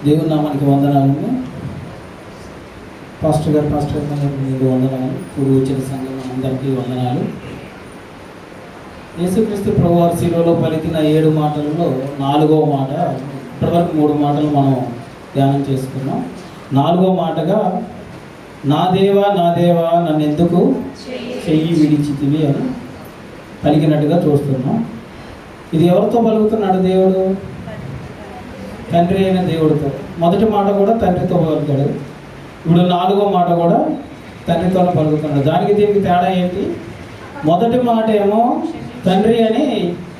దేవుని నామానికి వందనాలు. పాస్టర్ గారు మీకు వందనాలు. ఇప్పుడు వచ్చిన సంఘం అందరికీ వందనాలు. యేసుక్రీస్తు ప్రభువారు శిలువలో పలికిన 7 మాటలలో 4వ మాట, ఇప్పటివరకు 3 మాటలు మనం ధ్యానం చేసుకున్నాం. 4వ మాటగా నా దేవా నన్ను ఎందుకు చెయ్యి విడిచితివి అని పలికినట్టుగా చూస్తున్నాం. ఇది ఎవరితో పలుకుతున్నాడు? దేవుడు, తండ్రి అయిన దేవుడితో. మొదటి మాట కూడా తండ్రితో పలుకుతాడు. ఇప్పుడు 4వ మాట కూడా తండ్రితోనే పలుకుతున్నాడు. దానికి దీనికి తేడా ఏంటి? మొదటి మాట ఏమో తండ్రి అని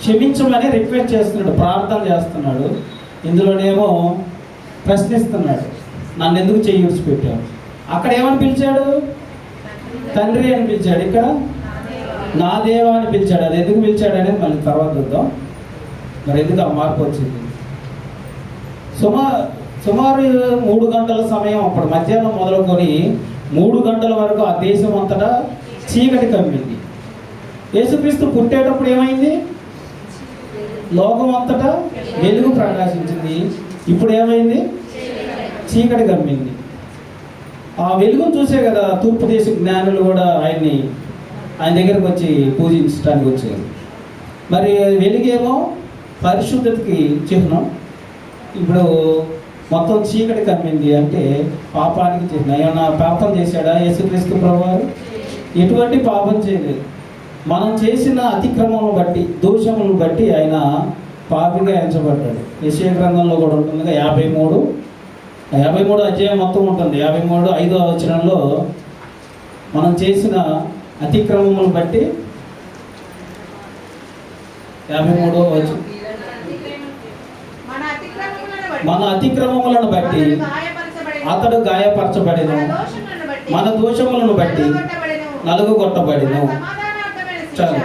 క్షమించమని రిక్వెస్ట్ చేస్తున్నాడు, ప్రార్థన చేస్తున్నాడు. ఇందులోనేమో ప్రశ్నిస్తున్నాడు, నన్ను ఎందుకు చెయ్యి విడిచిపెట్టావు. అక్కడ ఏమని పిలిచాడు? తండ్రి అని పిలిచాడు. ఇక్కడ నా దేవా అని పిలిచాడు. అది ఎందుకు పిలిచాడు అనేది మళ్ళీ తర్వాత చూద్దాం. మరి ఎందుకు ఆ మార్పు వచ్చింది? సుమారు 3 గంటల సమయం, అప్పుడు మధ్యాహ్నం మొదలుకొని 3 గంటల వరకు ఆ దేశం అంతటా చీకటి కమ్మింది. యేసుక్రీస్తు పుట్టేటప్పుడు ఏమైంది? లోకం అంతటా వెలుగు ప్రకాశించింది. ఇప్పుడు ఏమైంది? చీకటి కమ్మింది. ఆ వెలుగును చూసే కదా తూర్పు దేశ జ్ఞానులు కూడా ఆయన దగ్గరకు వచ్చి పూజించడానికి వచ్చారు. మరి వెలుగేమో పరిశుద్ధతకి చిహ్నం. ఇప్పుడు మొత్తం చీకటి కమ్మింది అంటే పాపానికి చిహ్నం. ఏమన్నా పాపం చేశాడా యేసుక్రీస్తు ప్రభువారు? ఎటువంటి పాపం చేయలేదు. మనం చేసిన అతిక్రమం బట్టి, దోషములను బట్టి ఆయన పాపిగా ఎంచబడ్డాడు. యెషయా గ్రంథంలో కూడా ఉంటుందిగా 53 అధ్యాయం మొత్తం ఉంటుంది. 53 5వ వచనంలో మనం చేసిన అతిక్రమములను బట్టి 53వ వచనం, మన అతిక్రమములను బట్టి అతడు గాయపరచబడెను, మన దోషములను బట్టి నలుగుగొట్టబడెను. చాలు.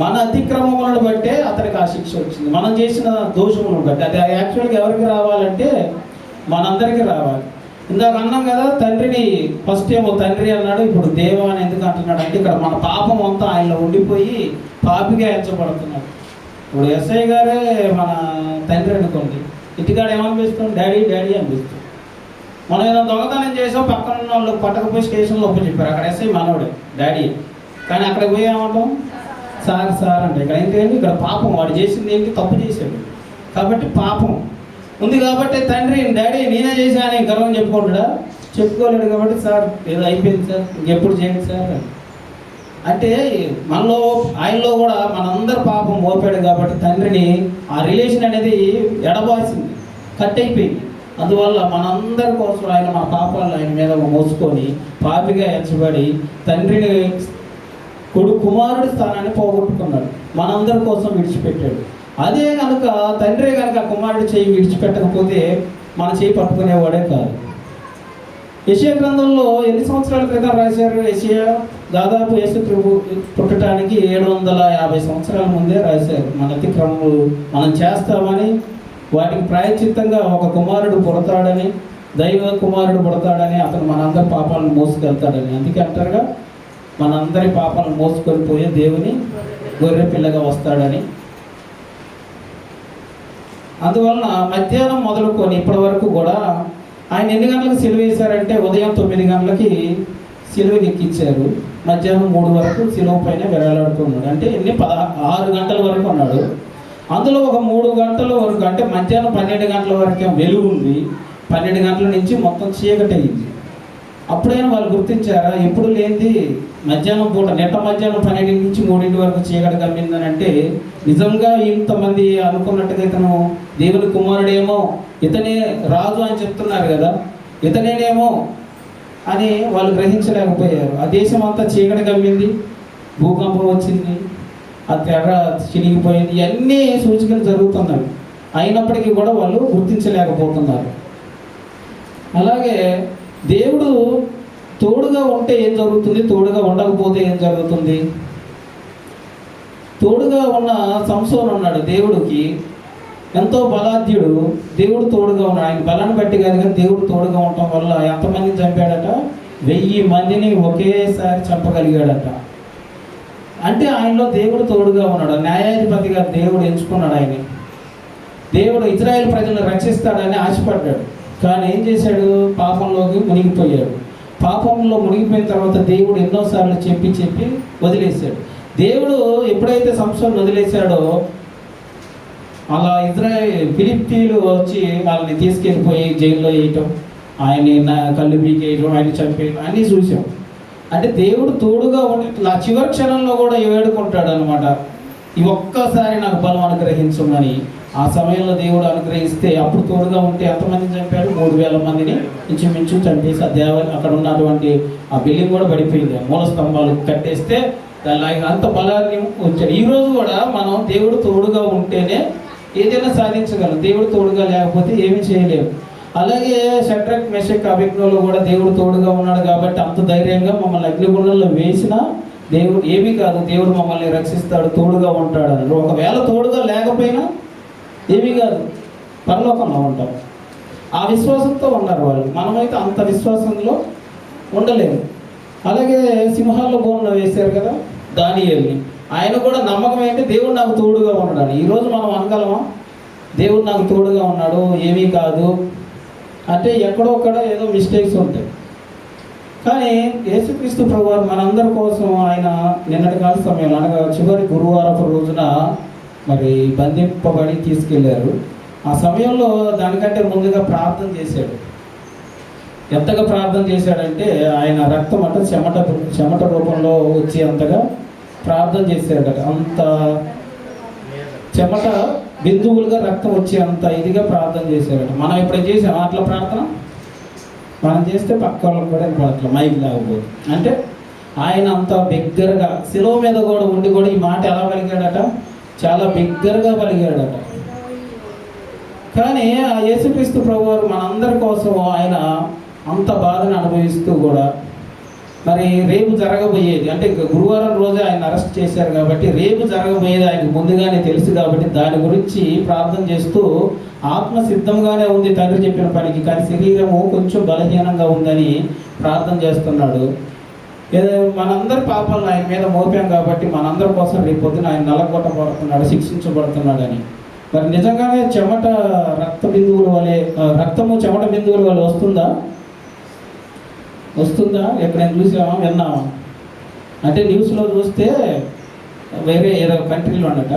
మన అతిక్రమములను బట్టే అతనికి ఆ శిక్ష వచ్చింది. మనం చేసిన దోషములను బట్టి. అది యాక్చువల్గా ఎవరికి రావాలంటే మనందరికీ రావాలి. ఇందాక అన్నాం కదా, తండ్రిని ఫస్ట్ ఏమో తండ్రి అన్నాడు, ఇప్పుడు దేవా అని ఎందుకు అంటున్నాడు అంటే ఇక్కడ మన పాపం అంతా ఆయనలో ఉండిపోయి పాపిగా ఎంచబడుతున్నాడు. ఇప్పుడు ఎస్ఐ గారే మన తండ్రి అనుకోండి, ఇంటికాడ ఏమనిపిస్తుంది? డాడీ అనిపిస్తుంది. మనం ఏదో దొంగతనం చేసాం, పక్కన ఉన్న వాళ్ళు పట్టకపోయి స్టేషన్లో ఒప్పు చెప్పారు. అక్కడ ఎస్ఐ మనోడే, డాడీ. కానీ అక్కడ పోయి ఏమంటాం? సార్ అంటే. ఇక్కడ ఏంటి? ఇక్కడ పాపం, వాడు చేసింది ఏంటి? తప్పు చేశాడు కాబట్టి పాపం ఉంది. కాబట్టి తండ్రి డాడీ నేనే చేశాను గర్వం చెప్పుకుంటాడా? చెప్పుకోలేడు. కాబట్టి సార్ ఏదో అయిపోయింది సార్, ఇంకెప్పుడు చేయండి సార్ అంటే మనలో ఆయనలో కూడా మనందరి పాపం మోపాడు. కాబట్టి తండ్రిని ఆ రిలేషన్ అనేది ఎడబాల్సింది, కట్ అయిపోయింది. అందువల్ల మనందరి కోసం ఆయన మన పాపాలను ఆయన మీద మోసుకొని పాపిగా ఎంచబడి తండ్రిని కుమారుడి స్థానాన్ని పోగొట్టుకున్నాడు. మనందరి కోసం విడిచిపెట్టాడు. అదే కనుక తండ్రి కనుక కుమారుడు చేయి విడిచిపెట్టకపోతే మన చేయి పట్టుకునేవాడే కాదు. యెషయా గ్రంథంలో ఎన్ని సంవత్సరాల క్రితం రాశారు? యెషయా దాదాపు యేసు ప్రభు పుట్టడానికి 750 సంవత్సరాల ముందే రాశారు. మన అతిక్రమములు మనం చేస్తామని, వాటికి ప్రాయశ్చిత్తంగా ఒక కుమారుడు పుడతాడని, దైవ కుమారుడు పుడతాడని, అతను మనందరి పాపాలను మోసుకెళ్తాడని. అందుకే అంటారుగా, మనందరి పాపాలను మోసుకొని పోయే దేవుని గొర్రె పిల్లగా వస్తాడని. అందువలన మధ్యాహ్నం మొదలుకొని ఇప్పటి వరకు కూడా ఆయన ఎన్ని గంటలకు సిలువ వేశారంటే ఉదయం 9 గంటలకి సిలువకి ఎక్కించారు. మధ్యాహ్నం 3 వరకు సిలువ పైన వేలాడుతున్నాడు. అంటే 6 గంటల వరకు ఉన్నాడు. అందులో ఒక 3 గంటల వరకు అంటే మధ్యాహ్నం 12 గంటల వరకు వెలుగు ఉంది. 12 గంటల నుంచి మొత్తం చీకటి అయింది. అప్పుడైనా వాళ్ళు గుర్తించారా? ఎప్పుడు లేనిది మధ్యాహ్నం పూట, మధ్యాహ్నం 12 నుంచి 3 వరకు చీకటి కమ్మిందని అంటే నిజంగా ఇంతమంది అనుకున్నట్టుగా ఇతను దేవుని కుమారుడేమో, ఇతనే రాజు అని చెప్తున్నారు కదా, ఇతనేనేమో అని వాళ్ళు గ్రహించలేకపోయారు. ఆ దేశం అంతా చీకటి కమ్మింది, భూకంపం వచ్చింది, ఆ తెర చినిగిపోయింది, ఇవన్నీ సూచనలు జరుగుతున్నాయి. అయినప్పటికీ కూడా వాళ్ళు గుర్తించలేకపోతున్నారు. అలాగే దేవుడు తోడుగా ఉంటే ఏం జరుగుతుంది? తోడుగా ఉండకపోతే ఏం జరుగుతుంది? తోడుగా ఉన్న సంసోను ఉన్నాడు, దేవుడికి ఎంతో బలాధ్యుడు. దేవుడు తోడుగా ఉన్నాడు. ఆయన బలాన్ని బట్టి కాదు కానీ దేవుడు తోడుగా ఉండటం వల్ల ఎంతమందిని చంపాడట? 1000 మందిని ఒకేసారి చంపగలిగాడట. అంటే ఆయనలో దేవుడు తోడుగా ఉన్నాడు. న్యాయాధిపతిగా దేవుడు ఎంచుకున్నాడు ఆయన. దేవుడు ఇజ్రాయేల్ ప్రజలను రక్షిస్తాడని ఆశపడ్డాడు. కానీ ఏం చేశాడు? పాపంలోకి మునిగిపోయాడు. పాపంలో మునిగిపోయిన తర్వాత దేవుడు ఎన్నోసార్లు చెప్పి వదిలేశాడు. దేవుడు ఎప్పుడైతే సంసోను వదిలేశాడో అలా ఫిలిష్తీయులు వచ్చి వాళ్ళని తీసుకెళ్ళిపోయి జైల్లో వేయటం, ఆయన్ని కళ్ళు పీకేయడం, ఆయన చంపేయడం అన్నీ చూసాం. అంటే దేవుడు తోడుగా ఉండి ఆ చివరి క్షణంలో కూడా వేడుకుంటాడు అనమాట, ఈ ఒక్కసారి నాకు బలం అనుగ్రహించమని. ఆ సమయంలో దేవుడు అనుగ్రహిస్తే అప్పుడు తోడుగా ఉంటే ఎంతమందిని చంపాడు? 3000 మందిని ఇంచుమించు చంపేసి అక్కడ ఉన్నటువంటి ఆ బిల్డింగ్ కూడా పడిపోయింది. మూల స్తంభాలు కట్టేస్తే దాని అంత బలాన్ని వచ్చాడు. ఈరోజు కూడా మనం దేవుడు తోడుగా ఉంటేనే ఏదైనా సాధించగలం. దేవుడు తోడుగా లేకపోతే ఏమి చేయలేము. అలాగే షడ్రక్ మెషక్ అబేద్నెగోలో కూడా దేవుడు తోడుగా ఉన్నాడు కాబట్టి అంత ధైర్యంగా మమ్మల్ని అగ్నిగుండంలో వేసినా దేవుడు ఏమీ కాదు, దేవుడు మమ్మల్ని రక్షిస్తాడు, తోడుగా ఉంటాడు అని. ఒకవేళ తోడుగా లేకపోయినా ఏమీ కాదు, పరలోకంలో ఉంటాం. ఆ విశ్వాసంతో ఉన్నారు వాళ్ళు. మనమైతే అంత విశ్వాసంలో ఉండలేము. అలాగే సింహాల్లో బోన్లో వేశారు కదా దానియేలుని, ఆయన కూడా నమ్మకం ఏంటి? దేవుడు నాకు తోడుగా ఉన్నాడు. ఈరోజు మనం అనగలమా దేవుడు నాకు తోడుగా ఉన్నాడు, ఏమీ కాదు అంటే? ఎక్కడో ఒక్కడ ఏదో మిస్టేక్స్ ఉంటాయి. కానీ యేసుక్రీస్తు ప్రభువారు మనందరి కోసం ఆయన నిన్నటి కాల సమయంలో అనగా చివరి గురువారపు రోజున మరి బంధింపబడి తీసుకెళ్లారు. ఆ సమయంలో దానికంటే ముందుగా ప్రార్థన చేశాడు. ఎంతగా ప్రార్థన చేశాడంటే ఆయన రక్తం అంటే చెమట రూపంలో వచ్చి అంతగా ప్రార్థన చేశాడట. అంత చెమట బిందువులుగా రక్తం వచ్చి అంత ఇదిగా ప్రార్థన చేశాడట. మనం ఇప్పుడు చేసాం అట్లా ప్రార్థన మనం చేస్తే పక్క వాళ్ళకి కూడా అట్లా మైక్ లాగబోదు. అంటే ఆయన అంత బిగ్గరగా శిలువ మీద కూడా ఉండి కూడా ఈ మాట ఎలా పలికాడట? చాలా బిగ్గరగా పలికాడట. కానీ ఆ యేసుక్రీస్తు ప్రభువారు మనందరి కోసం ఆయన అంత బాధను అనుభవిస్తూ కూడా మరి రేపు జరగబోయేది అంటే గురువారం రోజే ఆయన అరెస్ట్ చేశారు కాబట్టి రేపు జరగబోయేది ఆయనకు ముందుగానే తెలుసు కాబట్టి దాని గురించి ప్రార్థన చేస్తూ ఆత్మ సిద్ధంగానే ఉంది తండ్రి చెప్పిన పనికి, కానీ శరీరము కొంచెం బలహీనంగా ఉందని ప్రార్థన చేస్తున్నాడు. మనందరి పాపాలను ఆయన మీద మోపాం కాబట్టి మనందరి కోసం రేపు పొద్దున ఆయన నలగొట్టబడుతున్నాడు, శిక్షించబడుతున్నాడని. మరి నిజంగానే చెమట రక్త బిందువుల వలె రక్తము చెమట బిందువుల వలె వస్తుందా? ఎక్కడైనా చూసామా, విన్నామా? అంటే న్యూస్లో చూస్తే వేరే ఏదో కంట్రీలో ఉండట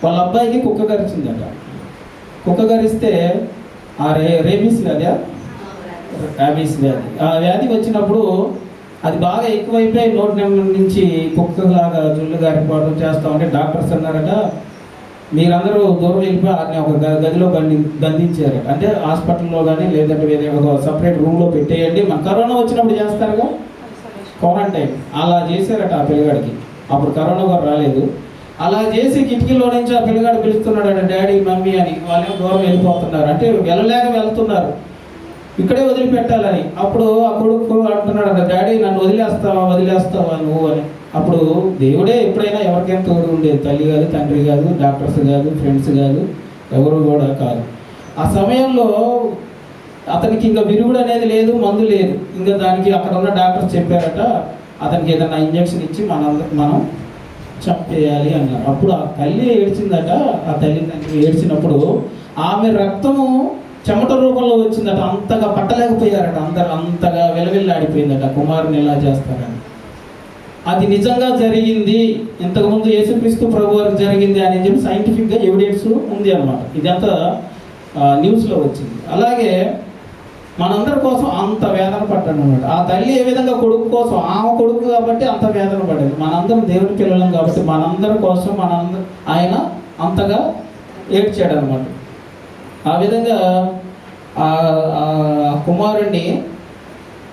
వాళ్ళ అబ్బాయికి కుక్క కరిచిందట. కుక్క కరిస్తే ఆ రేబీస్ వ్యాధి, ర్యాబీస్ వ్యాధి, ఆ వ్యాధి వచ్చినప్పుడు అది బాగా ఎక్కువైపోయి నోటి నుంచి కుక్కలాగా జుల్లు గారిపోవడం చేస్తూ ఉంటే డాక్టర్స్ అన్నారట, మీరందరూ దూరం వెళ్ళిపోయి ఆయన ఒక గదిలో బంధించారట. అంటే హాస్పిటల్లో కానీ లేదంటే వేరే ఒక సపరేట్ రూమ్లో పెట్టేయండి. మన కరోనా వచ్చినప్పుడు చేస్తారుగా క్వారంటైన్, అలా చేశారట ఆ పిల్లగాడికి. అప్పుడు కరోనా కూడా రాలేదు. అలా చేసి కిటికీలో నుంచి ఆ పిల్లగాడు పిలుస్తున్నాడట డాడీ మమ్మీ అని. వాళ్ళేమో దూరం వెళ్ళిపోతున్నారు, అంటే వెళ్ళలేక వెళ్తున్నారు, ఇక్కడే వదిలిపెట్టాలని. అప్పుడు ఆ కొడుకు అంటున్నాడు డాడీ నన్ను వదిలేస్తావా నువ్వు అని. అప్పుడు దేవుడే ఎప్పుడైనా ఎవరికైనా తోడు ఉండేది, తల్లి కాదు, తండ్రి కాదు, డాక్టర్స్ కాదు, ఫ్రెండ్స్ కాదు, ఎవరు కూడా కాదు. ఆ సమయంలో అతనికి ఇంకా విరుగుడు అనేది లేదు, మందు లేదు. ఇంకా దానికి అక్కడ ఉన్న డాక్టర్స్ చెప్పారట అతనికి ఏదైనా ఇంజక్షన్ ఇచ్చి మనం చంపేయాలి అన్నారు. అప్పుడు ఆ తల్లి ఏడ్చిందట. ఆ తల్లి ఏడ్చినప్పుడు ఆమె రక్తము చెమట రూపంలో వచ్చిందట. అంతగా పట్టలేకపోయారట, అంతగా వెలవెల్లాడిపోయిందట కుమారుని ఎలా చేస్తారని. అది నిజంగా జరిగింది, ఇంతకుముందు యేసుక్రీస్తు ప్రభువారికి జరిగింది అని చెప్పి సైంటిఫిక్గా ఎవిడెన్స్ ఉంది అన్నమాట. ఇదంతా న్యూస్లో వచ్చింది. అలాగే మనందరి కోసం అంత వేదన పడ్డాడు అనమాట. ఆ తల్లి ఏ విధంగా కొడుకు కోసం, ఆమె కొడుకు కాబట్టి అంత వేదన పడ్డది. మనందరం దేవుని పిల్లలం కాబట్టి మనందరి కోసం ఆయన అంతగా ఏడ్చాడు అనమాట. ఆ విధంగా కుమారుణ్ణి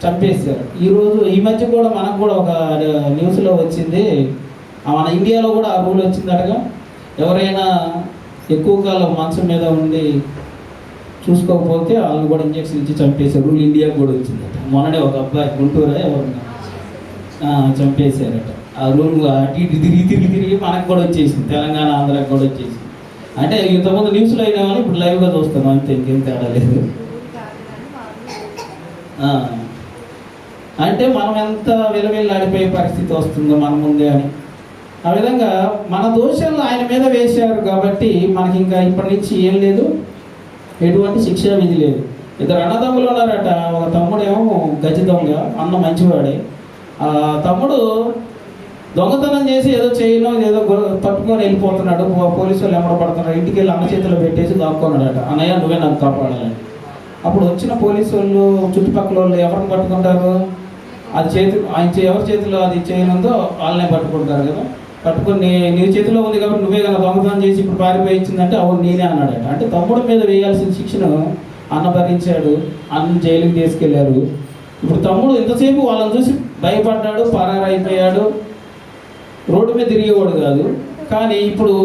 చంపేశారు. ఈ మధ్య కూడా మనకు కూడా ఒక న్యూస్లో వచ్చింది, మన ఇండియాలో కూడా ఆ రూల్ వచ్చిందటగా, ఎవరైనా ఎక్కువ కాలం మంచం మీద ఉండి చూసుకోకపోతే వాళ్ళని కూడా ఇంజక్షన్ ఇచ్చి చంపేశారు. రూల్ ఇండియాకు కూడా వచ్చిందట. మొన్ననే ఒక అబ్బాయి గుంటూరు ఎవరు చంపేశారట. ఆ రూల్ అటు ఇటు తిరిగి మనకు కూడా వచ్చేసింది, తెలంగాణ ఆంధ్రాకి కూడా వచ్చేసింది. అంటే ఇంతకుముందు న్యూస్లో అయినా కానీ ఇప్పుడు లైవ్గా చూస్తాం, అంతే, ఇంకేం తేడా లేదు. అంటే మనం ఎంత విలవిల్లాడిపోయే పరిస్థితి వస్తుందో మన ముందే అని. ఆ విధంగా మన దోషాలను ఆయన మీద వేశారు కాబట్టి మనకి ఇంకా ఇప్పటి నుంచి ఏం లేదు, ఎటువంటి శిక్షా విధి లేదు. ఇద్దరు అన్నదమ్ములు ఉన్నారట. ఒక తమ్ముడేమో గజ దొంగ, అన్న మంచివాడే. ఆ తమ్ముడు దొంగతనం చేసి ఏదో చేయను ఏదో పట్టుకొని వెళ్ళిపోతున్నాడు. పోలీసు వాళ్ళు ఎమ్మడపడుతున్నారు. ఇంటికి వెళ్ళి అన్న చేతిలో పెట్టేసి దాక్కున్నాడట. అన్నయ్య నువ్వే నాకు కాపాడాలని. అప్పుడు వచ్చిన పోలీసు వాళ్ళు చుట్టుపక్కల వాళ్ళు ఎవరిని పట్టుకుంటారు? అది ఎవరి చేతిలో అది చేయనుందో వాళ్ళనే పట్టుకుంటారు కదా. పట్టుకొని నీ చేతిలో ఉంది కాబట్టి నువ్వే కదా దొంగతనం చేసి ఇప్పుడు పారిపోయి ఇచ్చిందంటే అవును నేనే అన్నాడట. అంటే తమ్ముడు మీద వేయాల్సిన శిక్షను అన్న భరించాడు. అన్న జైలుకి తీసుకెళ్లారు. ఇప్పుడు తమ్ముడు ఇంతసేపు వాళ్ళని చూసి భయపడ్డాడు, పరారైపోయాడు, రోడ్డు మీద తిరిగేవాడు కాదు. కానీ ఇప్పుడు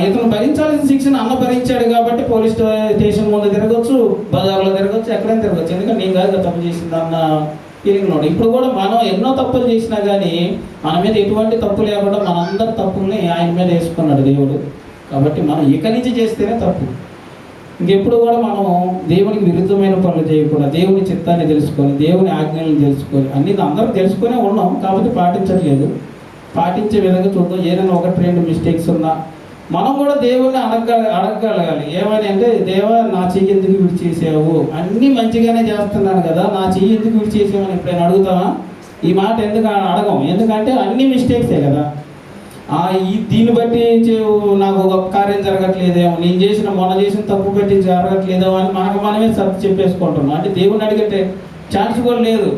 ఇతను భరించాల్సిన శిక్షను అన్న భరించాడు కాబట్టి పోలీస్ స్టేషన్ ముందు తిరగచ్చు, బజార్లో తిరగచ్చు, ఎక్కడైనా తిరగచ్చు. ఎందుకంటే నేను కాదు తప్పు చేసింది అన్న ఫీలింగ్ ఉన్నాడు. ఇప్పుడు కూడా మనం ఎన్నో తప్పులు చేసినా కానీ మన మీద ఎటువంటి తప్పు లేకుండా మనందరి తప్పుల్ని ఆయన మీద వేసుకున్నాడు దేవుడు. కాబట్టి మనం ఇక నుంచి చేస్తేనే తప్పు. ఇంకెప్పుడు కూడా మనం దేవునికి విరుద్ధమైన పనులు చేయకుండా దేవుని చిత్తాన్ని తెలుసుకొని దేవుని ఆజ్ఞలను తెలుసుకొని అన్ని అందరూ తెలుసుకునే ఉన్నాం, కాబట్టి పాటించట్లేదు. పాటించే విధంగా చూద్దాం. ఏదైనా ఒకటి రెండు మిస్టేక్స్ ఉన్నా మనం కూడా దేవుణ్ణి అడగగలగాలి. ఏమని అంటే, దేవా నా చెయ్యి ఎందుకు విడిచేసావు? అన్నీ మంచిగానే చేస్తున్నాను కదా, నా చెయ్యి ఎందుకు విడిచేసామని ఎప్పుడైనా అడుగుతావా? ఈ మాట ఎందుకు అడగం? ఎందుకంటే అన్ని మిస్టేక్సే కదా. దీన్ని బట్టి నాకు ఒక కార్యం జరగట్లేదేమో, నేను మొన్న చేసిన తప్పు పెట్టి జరగట్లేదేమో అని మనకు మనమే సర్ది చెప్పేసుకుంటున్నాం. అంటే దేవుణ్ణి అడిగే ఛాన్స్ కూడా లేదు.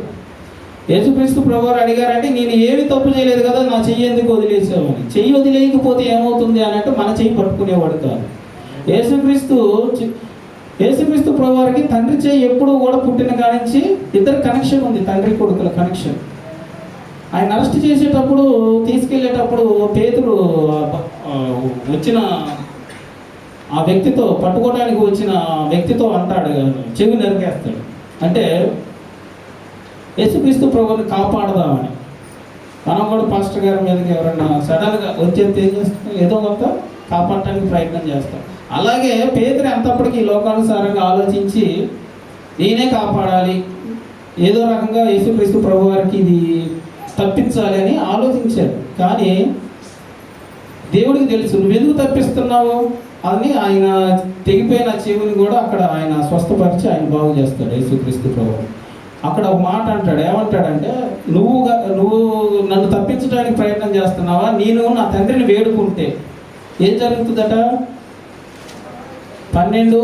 యేసుక్రీస్తు ప్రభువారు అడిగారంటే నేను ఏమి తప్పు చేయలేదు కదా, నా చెయ్యి ఎందుకు వదిలేసామని. చెయ్యి వదిలేయకపోతే ఏమవుతుంది అని అంటే మన చెయ్యి పట్టుకునేవాడు కాదు. యేసుక్రీస్తు ప్రభువారికి తండ్రి చెయ్యి ఎప్పుడూ కూడా పుట్టిన కానించి ఇద్దరు కనెక్షన్ ఉంది, తండ్రి కొడుకుల కనెక్షన్. ఆయన అరెస్ట్ చేసేటప్పుడు తీసుకెళ్ళేటప్పుడు పేతురు వచ్చిన ఆ వ్యక్తితో, పట్టుకోవడానికి వచ్చిన వ్యక్తితో అంటాడు, చెవి నరికేస్తాడు. అంటే యేసుక్రీస్తు ప్రభువుని కాపాడదామని. మనం కూడా పాస్టర్ గారి మీదకి ఎవరైనా సడన్గా వచ్చేది ఏం చేస్తాం? ఏదో కొంత కాపాడటానికి ప్రయత్నం చేస్తాం. అలాగే పేతురు అంతప్పటికీ లోకానుసారంగా ఆలోచించి నేనే కాపాడాలి, ఏదో రకంగా యేసుక్రీస్తు ప్రభువారికి ఇది తప్పించాలి అని ఆలోచించాడు. కానీ దేవుడికి తెలుసు నువ్వెందుకు తప్పిస్తున్నావు అని. ఆయన తెగిపోయిన చెవిని కూడా అక్కడ ఆయన స్వస్థపరిచి ఆయన బాగు చేస్తాడు యేసుక్రీస్తు ప్రభువు. అక్కడ ఒక మాట అంటాడు, ఏమంటాడంటే, నువ్వు నన్ను తప్పించడానికి ప్రయత్నం చేస్తున్నావా? నేను నా తండ్రిని వేడుకుంటే ఏం జరుగుతుందట? 12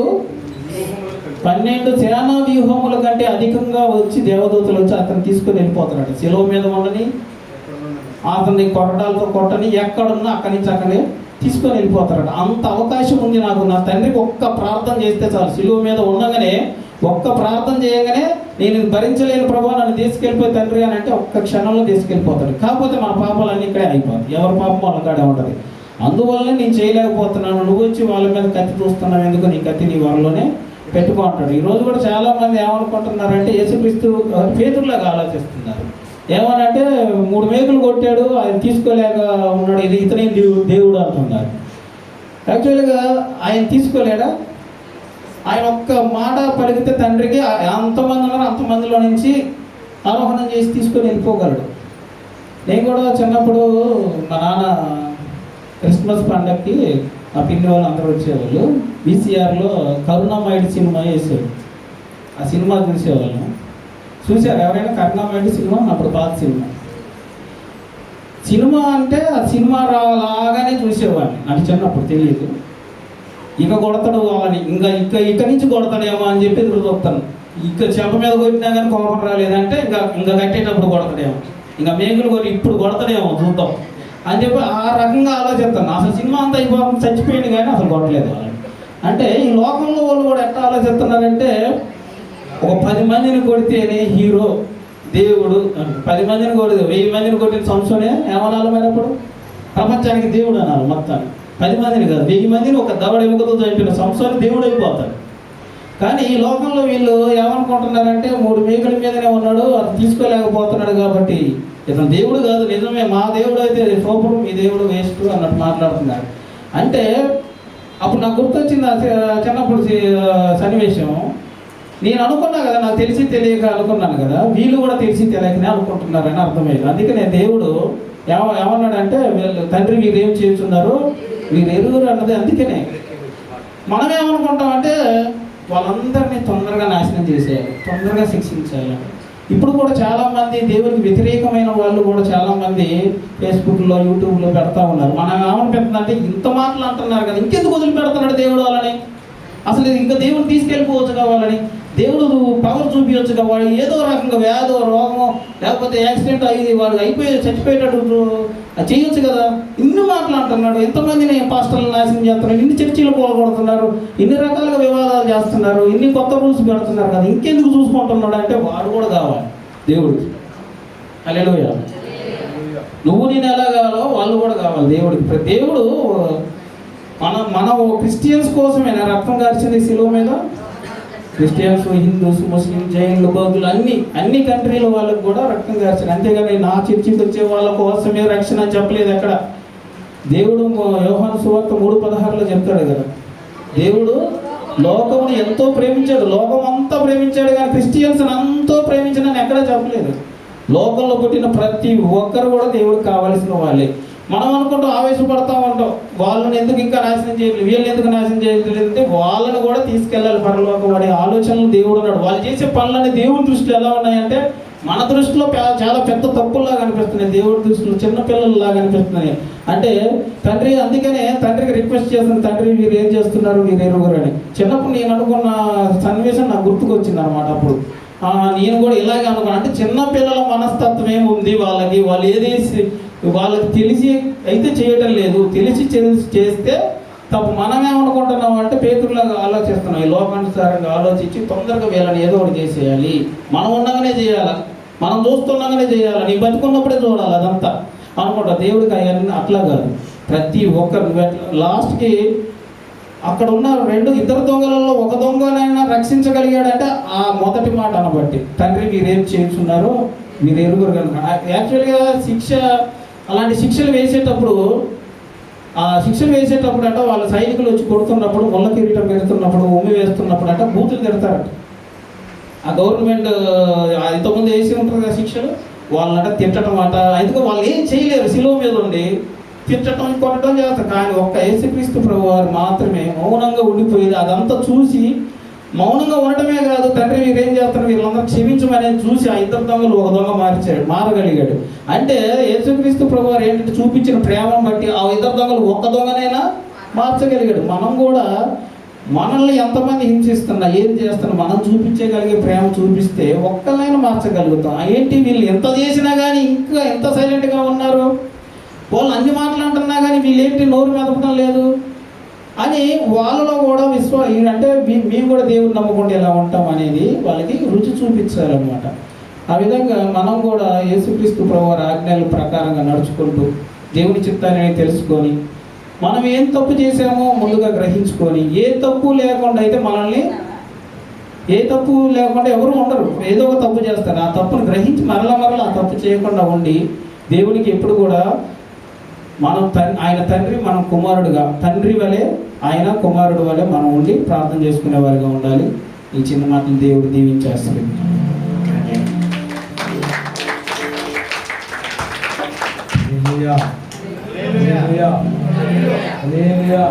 సేనా వ్యూహముల కంటే అధికంగా వచ్చి దేవదూతలు వచ్చి అతను తీసుకొని వెళ్ళిపోతారట. శిలువ మీద ఉండని, అతన్ని కొరడాలతో కొట్టని, ఎక్కడున్నా అక్కడి నుంచి అక్కడే తీసుకొని వెళ్ళిపోతారట. అంత అవకాశం ఉంది నాకు. నా తండ్రికి ఒక్క ప్రార్థన చేస్తే చాలు, శిలువ మీద ఉండగానే ఒక్క ప్రార్థన చేయగానే నేను భరించలేని ప్రభువా నన్ను తీసుకెళ్ళిపోయి తండ్రి అని అంటే ఒక్క క్షణంలో తీసుకెళ్ళిపోతాడు. కాకపోతే మన పాపాలన్నీ ఇక్కడే అయిపోతాయి. ఎవరి పాపం వాళ్ళ కాడే ఉంటుంది. అందువల్లనే నేను చేయలేకపోతున్నాను, నువ్వు వచ్చి వాళ్ళ మీద కత్తి చూస్తున్నావు ఎందుకు, నీ కత్తి నీ వరలోనే పెట్టుకుంటాడు. ఈరోజు కూడా చాలామంది ఏమనుకుంటున్నారంటే యేసుక్రీస్తు పేతురులాగా ఆలోచిస్తున్నారు. ఏమనంటే 3 మేకులు కొట్టాడు, ఆయన తీసుకోలేక ఉన్నాడు, ఇది ఇతనే దేవుడు అంటున్నారు. యాక్చువల్గా ఆయన తీసుకోలేడా? ఆయన ఒక్క మాట పలికితే తండ్రికి అంతమంది ఉన్నారు, అంతమందిలో నుంచి ఆరోహణం చేసి తీసుకొని వెళ్ళిపోగలడు. నేను కూడా చిన్నప్పుడు మా నాన్న క్రిస్మస్ పండగకి ఆ పిన్ని వాళ్ళు అందరూ వచ్చేవాళ్ళు. VCRలో కరుణామయుడు సినిమా వేసేవాడు. ఆ సినిమా చూసేవాళ్ళం. చూసారు ఎవరైనా కరుణామయుడు సినిమా? అప్పుడు పాత సినిమా అంటే ఆ సినిమా లాగానే చూసేవాడిని. అంటే చిన్నప్పుడు తెలియదు. ఇక కొడతాడు వాళ్ళని, ఇక నుంచి కొడతాడేమో అని చెప్పి ఎదురు చూస్తాను. చెంప మీద కొట్టినా కానీ కోపం రాలేదంటే ఇంకా కట్టేటప్పుడు కొడతాడేమో, ఇంకా మేకులు కొట్టి ఇప్పుడు కొడతాడేమో చూద్దాం అని చెప్పి ఆ రకంగా ఆలోచిస్తాను. అసలు సినిమా అంతా అయిపోతుంది, చచ్చిపోయింది కానీ అసలు కొట్టలేదు వాళ్ళని. అంటే ఈ లోకంలో వాళ్ళు కూడా ఎట్లా ఆలోచిస్తున్నారంటే, ఒక 10 మందిని కొడితేనే హీరో దేవుడు, 10 మందిని కొడితే 1000 మందిని కొట్టిన సంవత్సరమే ఏమనాలి మరి? అప్పుడు ప్రపంచానికి దేవుడు అనాలి మొత్తాన్ని. 10 మందిని కాదు, 1000 మందిని ఒక దవడ ఎముకతో చంపిన సంవత్సరం దేవుడు అయిపోతాడు. కానీ ఈ లోకంలో వీళ్ళు ఏమనుకుంటున్నారంటే, 3 మేకుల మీదనే ఉన్నాడు, అది తీసుకోలేకపోతున్నాడు కాబట్టి ఇతను దేవుడు కాదు. నిజమే, మా దేవుడు అయితే సూపర్, మీ దేవుడు వేస్ట్ అన్నట్టు మాట్లాడుతున్నారు. అంటే అప్పుడు నాకు గుర్తొచ్చింది చిన్నప్పుడు సన్నివేశం. నేను అనుకున్నా కదా, నాకు తెలిసి తెలియక అనుకున్నాను కదా, వీళ్ళు కూడా తెలిసి తెలియకనే అనుకుంటున్నారని అర్థమైంది. అందుకే నేను దేవుడు ఏమన్నాడంటే వీళ్ళు తండ్రి వీరేం చేస్తున్నారు వీరు ఎరుగురు అన్నది. అందుకనే మనం ఏమనుకుంటామంటే వాళ్ళందరినీ తొందరగా నాశనం చేసేయాలి, తొందరగా శిక్షించాలి. ఇప్పుడు కూడా చాలామంది దేవునికి వ్యతిరేకమైన వాళ్ళు కూడా చాలామంది ఫేస్బుక్లో యూట్యూబ్లో పెడతా ఉన్నారు. మనం ఏమనిపిస్తుందంటే ఇంత మాటలు అంటున్నారు కదా, ఇంకెందుకు వదిలిపెడుతున్నాడు దేవుడు వాళ్ళని, అసలు ఇంకా దేవుడు తీసుకెళ్ళిపోవచ్చు కావాలని, దేవుడు పవర్ చూపించవచ్చు కావాలి, ఏదో రకంగా వ్యాధో రోగమో లేకపోతే యాక్సిడెంట్ అయ్యి వాళ్ళు చచ్చిపోయేటట్టు చేయొచ్చు కదా. ఇన్ని మాటలు అంటున్నాడు, ఎంతమందిని పాస్టర్లు నాశనం చేస్తున్నారు, ఇన్ని చర్చీలు పోగొడుతున్నారు, ఇన్ని రకాలుగా వివాదాలు చేస్తున్నారు, ఇన్ని కొత్త రూల్స్ పెడుతున్నారు కదా, ఇంకెందుకు చూసుకుంటున్నాడు అంటే వాడు కూడా కావాలి దేవుడికి. హల్లెలూయా. నువ్వు నేను ఎలా కావాలో వాళ్ళు కూడా కావాలి దేవుడికి. దేవుడు మన క్రిస్టియన్స్ కోసమేనా రక్తం కార్చింది శిలువ మీద? క్రిస్టియన్స్, హిందూస్, ముస్లిం, జైన్లు, బౌద్ధులు అన్ని కంట్రీల వాళ్ళకు కూడా రక్తం కార్చారు. అంతేగాని నా చర్చికి వచ్చే వాళ్ళ కోసమే రక్షణ అని చెప్పలేదు ఎక్కడ. దేవుడు యోహాను సువార్త 3:16 చెప్తాడు కదా, దేవుడు లోకమును ఎంతో ప్రేమించాడు, లోకం అంతా ప్రేమించాడు కానీ క్రిస్టియన్స్ ఎంతో ప్రేమించాడని ఎక్కడా చెప్పలేదు. లోకంలో పుట్టిన ప్రతి ఒక్కరు కూడా దేవుడికి కావాల్సిన వాళ్ళే. మనం అనుకుంటాం, ఆవేశపడతా ఉంటాం, వాళ్ళని ఎందుకు ఇంకా నాశనం చేయలేదు, వీళ్ళని ఎందుకు నాశనం చేయలేదు అంటే వాళ్ళని కూడా తీసుకెళ్ళాలి పరలోకం వాడి ఆలోచనలు దేవుడు ఉన్నాడు. వాళ్ళు చేసే పనులని దేవుడి దృష్టిలో ఎలా ఉన్నాయంటే మన దృష్టిలో చాలా పెద్ద తప్పుల్లాగా అనిపిస్తున్నాయి, దేవుడి దృష్టిలో చిన్నపిల్లల్లాగా అనిపిస్తున్నాయి. అంటే తండ్రి, అందుకనే తండ్రికి రిక్వెస్ట్ చేస్తున్న, తండ్రి వీరు ఏం చేస్తున్నారు వీరు ఎరుగురు అని. చిన్నప్పుడు నేను అనుకున్న సన్నివేశం నాకు గుర్తుకొచ్చింది అనమాట. అప్పుడు నేను కూడా ఇలాగే అనుకున్నాను, అంటే చిన్నపిల్లల మనస్తత్వం ఏముంది వాళ్ళకి, వాళ్ళు ఏదేసి వాళ్ళకి తెలిసి అయితే చేయటం లేదు, తెలిసి చేస్తే తప్పు. మనమేమనుకుంటున్నాం అంటే పేతురులాగా ఆలోచిస్తున్నాం, ఈ లోకానుసారంగా ఆలోచించి తొందరగా వీళ్ళని ఏదో ఒకటి చేసేయాలి, మనం ఉండగానే చేయాలి, మనం చూస్తుండగానే చేయాలి, నీ బతుకున్నప్పుడే చూడాలి అదంతా అనుకుంటా. దేవుడికి అవన్నీ అట్లా కాదు. ప్రతి ఒక్కరు లాస్ట్కి అక్కడ ఉన్న ఇద్దరు దొంగలలో ఒక దొంగనైనా రక్షించగలిగాడంటే ఆ మొదటి మాట అనబట్టి, తండ్రి వీరేం చేస్తున్నారు మీరు ఎరుగురు కనుక. యాక్చువల్గా అలాంటి శిక్షలు వేసేటప్పుడు అంటే వాళ్ళ సైనికులు వచ్చి కొడుతున్నప్పుడు, ముళ్ళ కిరీటం పెడుతున్నప్పుడు, ఉమ్మి వేస్తున్నప్పుడు అంటే బూతులు తిడతారట. ఆ గవర్నమెంట్ ఇంతకుముందు వేసి ఉంటుంది కదా శిక్షలు, వాళ్ళంట తిట్టడం అట. ఎందుకంటే వాళ్ళు ఏం చేయలేరు, శిలువ మీద ఉండి తిట్టడం కొట్టడం చేస్తారు. కానీ ఒక్క యేసుక్రీస్తు ప్రభువారు మాత్రమే మౌనంగా ఉండిపోయేది. అదంతా చూసి మౌనంగా ఉండటమే కాదు, తండ్రి వీరేం చేస్తారు వీళ్ళందరూ క్షమించమనేది చూసి ఆ ఇద్దరు దొంగలు ఒక దొంగ మారగలిగాడు. అంటే యేసుక్రీస్తు ప్రభువారు ఏంటంటే చూపించిన ప్రేమను బట్టి ఆ ఇద్దరు దొంగలు ఒక్క దొంగనైనా మార్చగలిగాడు. మనం కూడా మనల్ని ఎంతమంది హింసిస్తున్నా ఏం చేస్తున్నా మనం చూపించగలిగే ప్రేమ చూపిస్తే ఒక్కళ్ళైనా మార్చగలుగుతాం. ఏంటి వీళ్ళు ఎంత చేసినా కానీ ఇంకా ఎంత సైలెంట్గా ఉన్నారు, వాళ్ళు అన్ని మాట్లాడుతున్నా కానీ వీళ్ళేంటి నోరు మెదపడం లేదు అని వాళ్ళలో కూడా అంటే మేము కూడా దేవుడిని నమ్మకుండా ఎలా ఉంటాం అనేది వాళ్ళకి రుచి చూపించాలన్నమాట. ఆ విధంగా మనం కూడా యేసుక్రీస్తు ప్రభువారి ఆజ్ఞల ప్రకారంగా నడుచుకుంటూ దేవుని చిత్తాన్ని తెలుసుకొని మనం ఏం తప్పు చేసామో ముందుగా గ్రహించుకొని, ఏ తప్పు లేకుండా అయితే ఏ తప్పు లేకుండా ఎవరు ఉండరు, ఏదో ఒక తప్పు చేస్తారు. ఆ తప్పును గ్రహించి మరలా ఆ తప్పు చేయకుండా ఉండి దేవునికి ఎప్పుడు కూడా మనం ఆయన తండ్రి, మనం కుమారుడుగా, తండ్రి వలె ఆయన కుమారుడు వలె మనం ఉండి ప్రార్థన చేసుకునే వారిగా ఉండాలి. ఈ చిన్న మాటలు దేవుడు దీవించేస్తాడు. హల్లెలూయా.